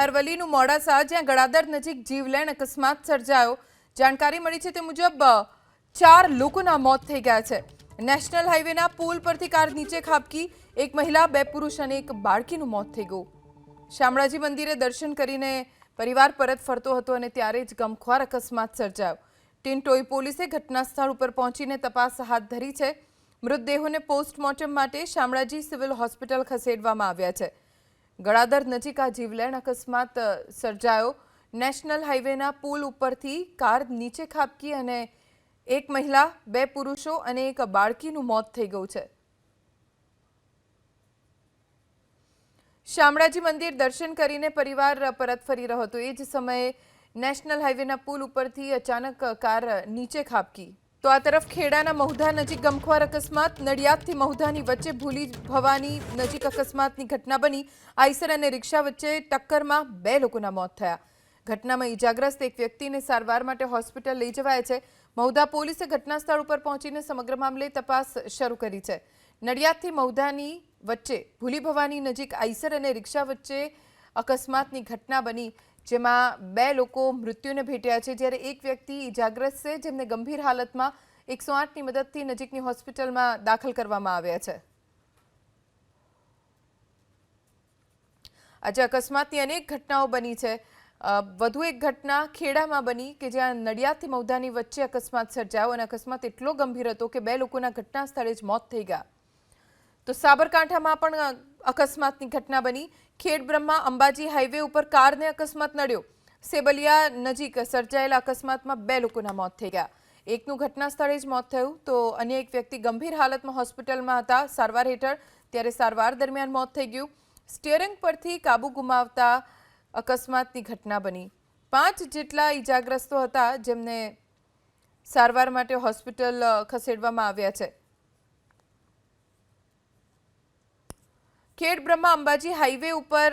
અરવલ્લીનું મોડાસા, જ્યાં ગળાદર નજીક જીવલેણ અકસ્માત સર્જાયો। જાણકારી મળી છે તે મુજબ 4 લોકોના મોત થઈ ગયા છે। નેશનલ હાઈવેના પુલ પરથી કાર નીચે ખાબકી, એક મહિલા, 2 પુરુષ અને એક બાળકીનું મોત થઈ ગયું। શામળાજી મંદિરે દર્શન કરીને પરિવાર પરત ફરતો હતો અને ત્યારે જ ગમખ્વાર અકસ્માત સર્જાયો। ટિન્ટોઈ પોલીસે ઘટના સ્થળ ઉપર પહોંચીને તપાસ હાથ ધરી છે। મૃતદેહોને પોસ્ટમોર્ટમ માટે શામળાજી સિવિલ હોસ્પિટલ ખસેડવામાં આવ્યા છે। ગળાદર નજીક આ જીવલેણ અકસ્માત સર્જાયો। નેશનલ હાઈવેના પુલ ઉપરથી કાર નીચે ખાબકી અને એક મહિલા, 2 પુરુષો અને એક બાળકીનું મોત થઈ ગયું છે। શામળાજી મંદિર દર્શન કરીને પરિવાર પરત ફરી રહ્યો હતો। એ જ સમયે નેશનલ હાઈવેના પુલ ઉપરથી અચાનક કાર નીચે ખાબકી। તો આ તરફ ખેડાના મહુધા નજીક ગમખ્વાર અકસ્માત। નડિયાદથી મહુધાની વચ્ચે ભૂલી ભવાની નજીક અકસ્માતની ઘટના બની। આઈસર અને રિક્ષા વચ્ચે ટક્કરમાં 2 લોકોના મોત થયા। ઘટનામાં ઈજાગ્રસ્ત એક વ્યક્તિને સારવાર માટે હોસ્પિટલ લઈ જવાયા છે। મહુધા પોલીસે ઘટના સ્થળ ઉપર પહોંચીને સમગ્ર મામલે તપાસ શરૂ કરી છે। નડિયાદથી મહુધાની વચ્ચે ભૂલી ભવાની નજીક આઈસર અને રિક્ષા વચ્ચે અકસ્માતની ઘટના બની, જેમાં 2 લોકો મૃત્યુને ભેટ્યા છે, જ્યારે એક વ્યક્તિ ઈજાગ્રસ્ત છે, જેમને ગંભીર હાલતમાં 108ની મદદથી નજીકની હોસ્પિટલમાં દાખલ કરવામાં આવ્યા છે। આજે અકસ્માતની અનેક ઘટનાઓ બની છે। વધુ એક ઘટના ખેડામાં બની કે જ્યાં નડિયાદથી મહુધાની વચ્ચે અકસ્માત સર્જાયો અને અકસ્માત એટલો ગંભીર હતો કે 2 લોકોના ઘટના સ્થળે જ મોત થઈ ગયા। તો સાબરકાંઠામાં પણ અકસ્માતની ઘટના બની। ખેડબ્રહ્મા અંબાજી હાઈવે ઉપર કારને અકસ્માત નડ્યો। સેબલિયા નજીક સર્જાયેલા અકસ્માતમાં 2 લોકોના મોત થઈ ગયા। એકનું ઘટના સ્થળે જ મોત થયું તો અન્ય એક વ્યક્તિ ગંભીર હાલતમાં હોસ્પિટલમાં હતા સારવાર હેઠળ, ત્યારે સારવાર દરમિયાન મોત થઈ ગયું। સ્ટીયરિંગ પરથી કાબુ ગુમાવતા અકસ્માતની ઘટના બની। 5 જેટલા ઈજાગ્રસ્તો હતા, જેમને સારવાર માટે હોસ્પિટલ ખસેડવામાં આવ્યા છે। ખેડબ્રહ્મા અંબાજી હાઈવે ઉપર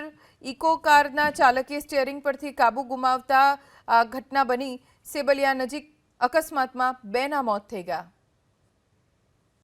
ઇકો કારના ચાલકે સ્ટીયરિંગ પરથી કાબુ ગુમાવતા આ ઘટના બની। સેબલિયા નજીક અકસ્માતમાં 2ના મોત થઈ ગયા।